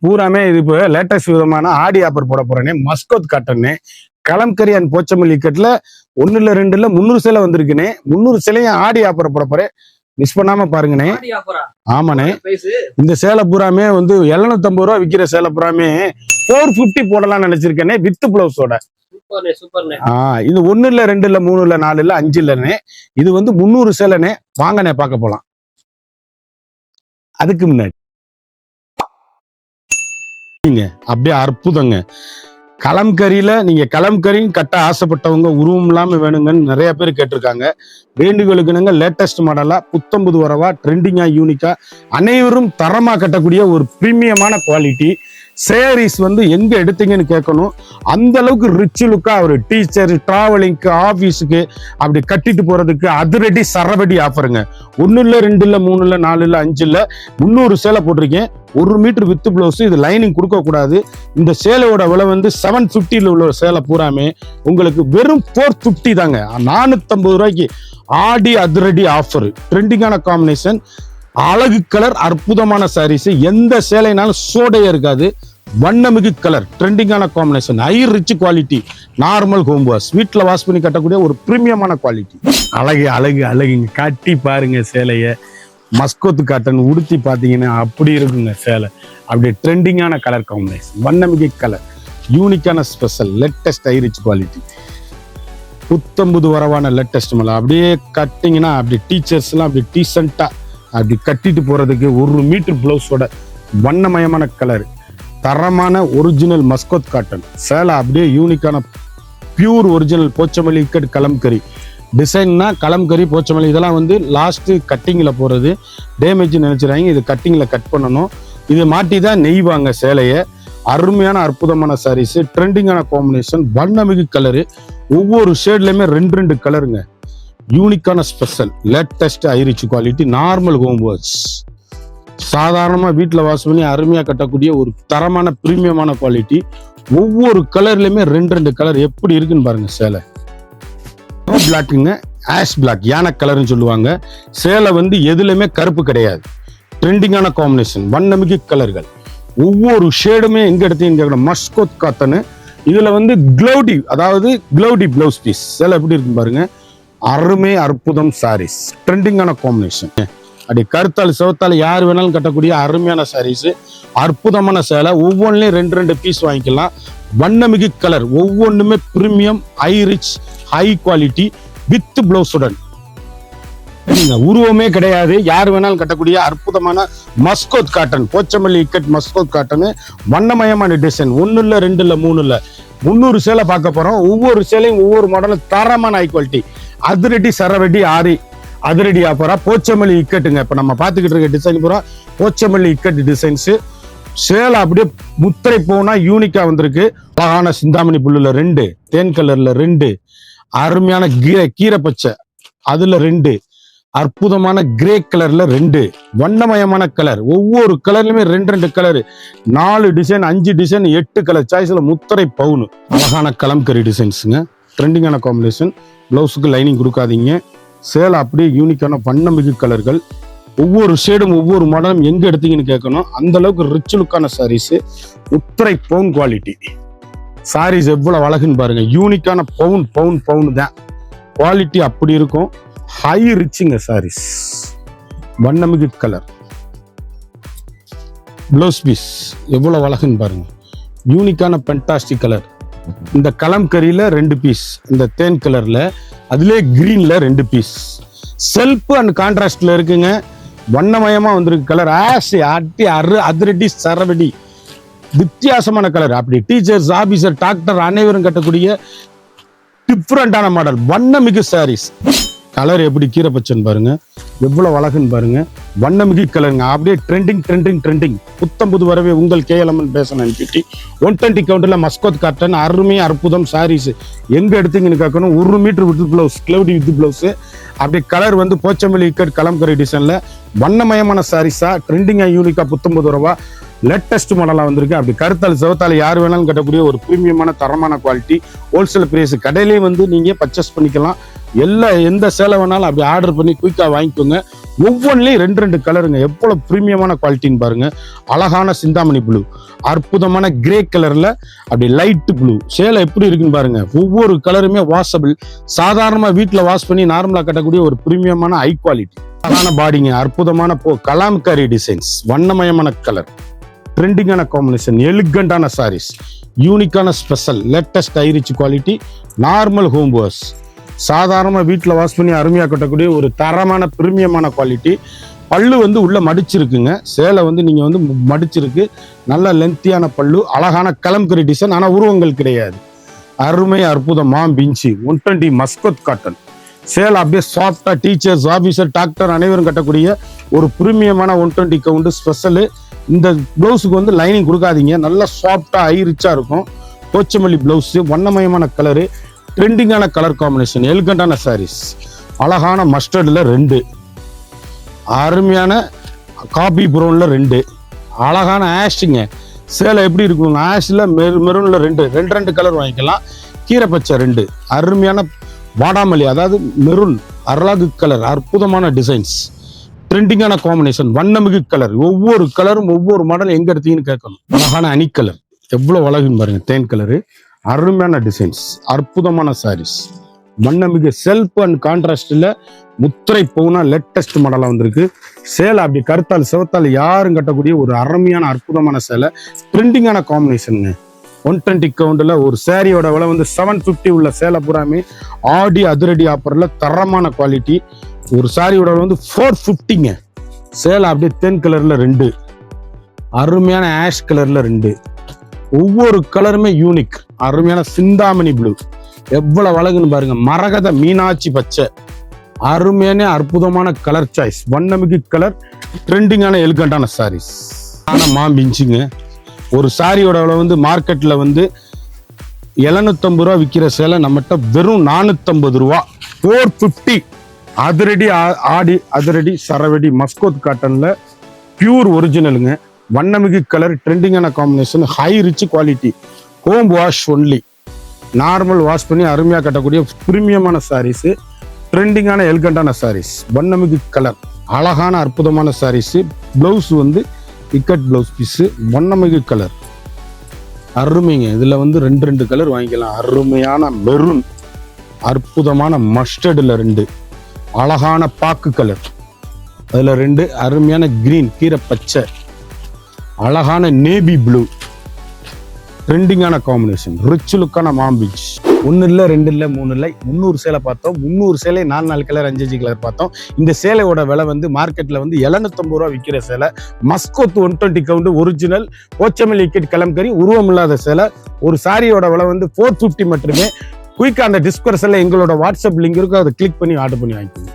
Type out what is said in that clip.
பூராமே இது இப்போ லேட்டஸ்ட் விதமான ஆடி ஆஃபர் போட போறேனே. மஸ்கோத் காட்டன்னு கலம்கரி அண்ட் போச்சமல்லி இக்கட்ல 1 இல்ல 2 இல்ல 300 சேலை வந்திருக்குனே. 300 சேலையும் ஆடி ஆஃபர் போட போறேன், மிஸ் பண்ணாம பாருங்கண்ணே. ஆமாண்ணே, இந்த சேலை பூராமே வந்து 750 ரூபா விற்கிற சேலை பூராமே 450 போடலாம்னு நினைச்சிருக்கேனே, வித் பிளவுஸோட. இது 1 இல்ல 2 இல்ல 3 இல்ல 4 இல்ல 5 இல்லனே, இது வந்து 300 சேலைனே. வாங்கண்ணே பார்க்க போலாம். அதுக்கு முன்னாடி அப்படியே அற்புதங்க. கலம்கரியில நீங்க கலம்கரியும் கட்ட ஆசைப்பட்டவங்க, உருவம் இல்லாம வேணுங்கன்னு நிறைய பேர் கேட்டிருக்காங்க. வேண்டுகோளுக்குனுங்க லேட்டஸ்ட் மாடலா, புத்தம்புது வரவா, ட்ரெண்டிங்கா, யூனிக்கா, அனைவரும் தரமா கட்டக்கூடிய ஒரு பிரீமியமான குவாலிட்டி சேரீஸ் வந்து எங்க எடுத்தீங்கன்னு கேட்கணும். அந்த அளவுக்கு ரிச் லுக்கா ஒரு டீச்சர், டிராவலிங்க்கு, ஆபீஸுக்கு அப்படி கட்டிட்டு போறதுக்கு அதிரடி சரவடி ஆஃபருங்க. 1 இல்ல 2 இல்ல 3 இல்ல 4 இல்ல 5 இல்ல 300 சேலை போட்டிருக்கேன். 1 மீட்டர் வித் பிளவுஸ். இது லைனிங் கொடுக்க கூடாது. இந்த சேலையோட விலை வந்து 750 உள்ள சேலை பூராமே உங்களுக்கு வெறும் 450 தாங்க. 450 ரூபாய்க்கு ஆடி அதிரடி ஆஃபர். ட்ரெண்டிங்கான காம்பினேஷன், அழகு கலர், அற்புதமான சாரீஸ். எந்த சேலைனாலும் சோடையே இருக்காது. வண்ணமிகு கலர், ட்ரெண்டிங்கான combination, high rich quality, normal home wash, வீட்டில் வாஷ் பண்ணி கட்டக்கூடிய ஒரு பிரீமியமான குவாலிட்டி. அழகு அழகு அழகுங்க. கட்டி பாருங்க சேலைய. மஸ்கோத்து காட்டன் உடுத்தி பார்த்தீங்கன்னா அப்படி இருக்குங்க சேலை. அப்படியே ட்ரெண்டிங்கான கலர் காம்பினேஷன், வண்ணமிகு கலர், யூனிக்கான special, latest high rich quality, புத்தம்புது வரவான லேட்டஸ்ட் மேலே அப்படியே கட்டிங்கன்னா அப்படி டீச்சர்ஸ்லாம் அப்படி டீசெண்டா அப்படி கட்டிட்டு போறதுக்கு 1 மீட்டர் பிளவுஸோட வண்ணமயமான கலர், தரமான ஒரிஜினல் மஸ்கோத் காட்டன் சேலை. அப்படியே யூனிக்கான பியூர் ஒரிஜினல் போச்சமல்லி இக்கட் கலம்கரி டிசைன்னா, கலம்கரி போச்சமல்லி இதெல்லாம் வந்து லாஸ்ட் கட்டிங்கில் போறது. டேமேஜ் நினைச்சிடாங்க, இது கட்டிங்கில் கட் பண்ணணும். இது மாட்டி தான் நெய்வாங்க சேலையை. அருமையான அற்புதமான சாரீஸ், ட்ரெண்டிங்கான காம்பினேஷன், வண்ணமிகு கலரு. ஒவ்வொரு ஷேட்லயுமே 2 கலருங்க. யூனிக்கான special, latest high rich quality, normal home wash. சாதாரணமா வீட்டில் வாஷ் பண்ணி அருமையா கட்டக்கூடிய ஒரு தரமான பிரீமியமான குவாலிட்டி. ஒவ்வொரு கலர்லயுமே 2 கலர் எப்படி இருக்குன்னு பாருங்க. சேலை பிளாக்குங்க, ஆஷ் பிளாக், யானை கலர்னு சொல்லுவாங்க. சேலை வந்து எதுலையுமே கருப்பு கிடையாது. ட்ரெண்டிங்கான காம்பினேஷன், வண்ணமிகு கலர்கள். ஒவ்வொரு ஷேடுமே எங்க எடுத்தீங்க மஸ்கோத் காத்தனு. இதுல வந்து க்ளௌடி, அதாவது க்ளௌடி பிளவுஸ் பீஸ். சேலை எப்படி இருக்கு பாருங்க. அருமை அற்புதம் சாரீஸ், ட்ரெண்டிங்கான காம்பினேஷன். அப்படி கருத்தால் சிவத்தால் யார் வேணாலும் கட்டக்கூடிய அருமையான சாரீஸ், அற்புதமான சேலை. ஒவ்வொன்றிலையும் 2 பீஸ் வாங்கிக்கலாம். வண்ணமிகு கலர், ஒவ்வொன்றுமே premium, high rich, high quality, with பிளவுஸுடன். உருவமே கிடையாது, யார் வேணாலும் கட்டக்கூடிய அற்புதமான மஸ்கோத் காட்டன், போச்சமல்லி இக்கட் மஸ்கோத் காட்டன். வண்ணமயமான டிசைன். 1 இல்ல 2 இல்ல 3 இல்ல 300 சேலை பார்க்க போறோம். ஒவ்வொரு சேலையும் ஒவ்வொரு மாடலும் தரமான ஹை குவாலிட்டி. அதிரடி சரவடி ஆரி அதிரடி ஆஃபரா போச்சமல்லி இக்கட்டுங்க. இப்ப நம்ம பார்த்துக்கிட்டு இருக்க டிசைன் பூரா போச்சமல்லி இக்கட் டிசைன்ஸ். சேலை அப்படியே முத்திரை போனா யூனிக்கா வந்திருக்கு. அழகான சிந்தாமணி புல்லுல 2, தேன் கலர்ல 2, அருமையான கீரை பச்சை அதுல 2, அற்புதமான கிரே கலர்ல 2, வண்ணமயமான கலர். ஒவ்வொரு கலர்லயுமே 2 கலர், 4 டிசைன், 5 டிசைன், 8 கலர் சாய்ஸ்ல முத்திரை பவுனு. அழகான கலம்கரி டிசைன்ஸுங்க, ட்ரெண்டிங்கான காம்பினேஷன். பிளவுஸுக்கு லைனிங் கொடுக்காதீங்க. சேலை அப்படியே யூனிக்கான வண்ணமிகு கலர்கள். ஒவ்வொரு ஷேடும் ஒவ்வொரு மாடலும் எங்க எடுத்தீங்கன்னு கேட்கணும். அந்த அளவுக்கு ரிச் லுக்கான சாரீஸ், முத்திரை பவுன் குவாலிட்டி சாரீஸ். எவ்வளவு அழகுன்னு பாருங்க. யூனிக்கான பவுன் தான் குவாலிட்டி. அப்படி இருக்கும். ஹை ரிச்சுங்க சாரீஸ், வண்ணமிகு கலர். பிளவுஸ் பீஸ் எவ்வளவு அழகுன்னு பாருங்க. யூனிக்கான பென்டாஸ்டிக் கலர். இந்த கலம்கரியில 2 பீஸ், இந்த தேன் கலர்ல, அதுலயே கிரீன்ல 2 பீஸ். செல்ஃப் அண்ட் கான்ட்ராஸ்ட்ல இருக்குங்க. வண்ணமயமா வந்திருக்கு கலர். ஆஷ் அட்டி அதிரடி சரவடி, வித்தியாசமான கலர். அப்படி டீச்சர்ஸ், ஆபீசர், டாக்டர் அனைவரும் கட்டக்கூடிய டிஃப்ரெண்டான மாடல், வண்ணமிகு சாரீஸ். கலர் எப்படி கீரை பச்சைன்னு பாருங்க, எவ்வளவு அழகுன்னு பாருங்க. வண்ணமிகு கலருங்க. அப்படியே ட்ரெண்டிங். புத்தம்புது வரவே உங்கள் KLM பேசணும். 120 கவுண்டர்ல மஸ்கோத் காட்டன், அருமை அற்புதம் சாரீஸ். எங்க எடுத்தீங்கன்னு கேட்கணும். 1 meter with blouse, cloudy with blouse. அப்படியே கலர் வந்து போச்சமல்லி இக்கட் கலம்கரி டிசைன்ல வண்ணமயமான சாரீஸா, ட்ரெண்டிங்கா, யூனிக்கா, புத்தம்புது வரவா, லேட்டஸ்ட் மாடலாக வந்திருக்கு. அப்படி கருத்தால் சிவத்தால் யார் வேணாலும் கட்டக்கூடிய ஒரு பிரீமியமான தரமான குவாலிட்டி. ஹோல்சேல் பிரைஸ் கடையிலேயே வந்து நீங்கள் பர்ச்சேஸ் பண்ணிக்கலாம். எந்த சேலை வேணாலும் அப்படி ஆர்டர் பண்ணி குயிக்காக வாங்கிக்கோங்க. ஒவ்வொன்றிலையும் 2 கலருங்க. எவ்வளோ ப்ரீமியமான குவாலிட்டின்னு பாருங்க. அழகான சிந்தாமணி ப்ளூ, அற்புதமான கிரே கலர்ல அப்படி லைட் ப்ளூ. சேலை எப்படி இருக்குன்னு பாருங்க. ஒவ்வொரு கலருமே வாஷபிள். சாதாரணமாக வீட்டில் வாஷ் பண்ணி நார்மலாக கட்டக்கூடிய ஒரு ப்ரீமியமான ஹை குவாலிட்டி. அழகான பாடிங்க, அற்புதமான கலாம்கரி டிசைன்ஸ், வண்ணமயமான கலர், ட்ரெண்டிங்கான காம்பினேஷன், எலிகண்டான சாரீஸ், யூனிக்கான special, latest high rich quality, normal home wash. சாதாரணமாக வீட்டில் வாஷ் பண்ணி அருமையாக கட்டக்கூடிய ஒரு தரமான பிரீமியமான குவாலிட்டி. பல்லு வந்து உள்ள மடிச்சிருக்குங்க. சேலை வந்து நீங்கள் வந்து மடிச்சிருக்கு. நல்ல லென்த்தியான பல்லு, அழகான கலம்கரி டிசைன், ஆனால் உருவங்கள் கிடையாது. அருமை அற்புதம் மாம்பிஞ்சி 120 மஸ்கத் காட்டன் சேலை. அப்படியே சாஃப்டா டீச்சர்ஸ், ஆபீசர், டாக்டர் அனைவரும் கட்டக்கூடிய ஒரு பிரீமியமான 120 கவுண்ட் ஸ்பெஷலு. இந்த பிளவுஸுக்கு வந்து லைனிங் கொடுக்காதீங்க. நல்லா சாஃப்டா ஹை ரிச்சா இருக்கும். போச்சமல்லி பிளவுஸ், வண்ணமயமான கலரு, ட்ரெண்டிங்கான கலர் காம்பினேஷன், எலிகண்டான சாரீஸ். அழகான மஸ்டர்டில் 2, அருமையான காபி ப்ரௌன்ல 2, அழகான ஆஷுங்க. சேலை எப்படி இருக்கும்? ஆஷில் மெரூன்ல 2 கலர் வாங்கிக்கலாம். கீரை பச்சை 2, அருமையான வாடாமல்லி, அதாவது மெரூன் அழகு கலர், அற்புதமான டிசைன்ஸ், ட்ரெண்டிங்கான காம்பினேஷன், வண்ணமிகு கலர். ஒவ்வொரு கலரும் ஒவ்வொரு மாடல் எங்க எடுத்தீங்கன்னு கேட்கணும். அழகான அணி கலர், எவ்வளவு அழகுன்னு பாருங்க. தேன் கலரு, அருமையான டிசைன்ஸ், அற்புதமான சாரீஸ், வண்ணமிகு செல்ஃப் அண்ட் கான்ட்ராஸ்ட்ல முத்திரை பவுனா லேட்டஸ்ட் மாடலா வந்திருக்கு. சேலை அப்படி கருத்தால் சிவத்தால் யாரும் கட்டக்கூடிய ஒரு அருமையான அற்புதமான சேலை, ட்ரெண்டிங்கான காம்பினேஷனுங்க. 120 கவுண்டில் ஒரு சேரீயோட விலை வந்து 750 உள்ள சேலை பூராமே ஆடி அதிரடி ஆஃபர்ல தரமான குவாலிட்டி. ஒரு சாரியோட வந்து 450ங்க. சேலை அப்படியே தேன் கலர்ல 2, அருமையான ஆஷ் கலர்ல 2, ஒவ்வொரு கலருமே யூனிக். அருமையான சிந்தாமணி ப்ளூ, எவ்வளவு அழகுன்னு பாருங்க. மரகத மீனாட்சி பச்சை, அருமையான அற்புதமான கலர் சாய்ஸ், வண்ணமிகு கலர், ட்ரெண்டிங்கான எலிகண்டான சாரீஸ். ஆனால் மாம்பிஞ்சுங்க. ஒரு சாரியோட விலை வந்து மார்க்கெட்ல வந்து 750 ரூபா விற்கிற சேலை நம்மகிட்ட வெறும் 450 ரூபா. 450. அதிரடி ஆடி அதிரடி சரவெடி மஸ்கோத் காட்டன்ல பியூர் ஒரிஜினலுங்க. வண்ணமிகு கலர், ட்ரெண்டிங்கான combination, high rich quality, home wash only. Normal wash பண்ணி அருமையாக கட்டக்கூடிய பிரீமியமான சாரீஸ், ட்ரெண்டிங்கான எலிகண்டான சாரீஸ், வண்ணமிகு கலர், அழகான அற்புதமான சாரீஸ். பிளவுஸ் வந்து இக்கட் பிளவுஸ் பீஸு, வண்ணமிகு கலர், அருமைங்க. இதுல வந்து 2 கலர் வாங்கிக்கலாம். அருமையான மெரூன், அற்புதமான மஸ்டர்டில் 2, அழகான பாக்கு கலர், அதுல 2, அருமையான கிரீன் கீரை பச்சை, அழகான நேவி ப்ளூ, ட்ரெண்டிங்கான காம்பினேஷன், ரிச் லுக்கான மாம்பிச். 1 இல்லை 2 இல்லை 3 இல்லை 300 சேலை பார்த்தோம். 300 சேலை 4 கலர் 5 கலர் பார்த்தோம். இந்த சேலையோட விலை வந்து மார்க்கெட்ல வந்து 750 ரூபா விற்கிற சேலை. மஸ்கோத் 120 கவுண்ட் ஒரிஜினல் போச்சமல்லி கலம்கரி, உருவம் இல்லாத சேலை. ஒரு சாரியோட விலை வந்து 450 மட்டுமே. குயிக்கா அந்த டிஸ்கிரிப்ஷன்ல எங்களோட வாட்ஸ்அப் லிங்க் இருக்கும், அதை கிளிக் பண்ணி ஆர்டர் பண்ணி வாங்கிக்கோங்க.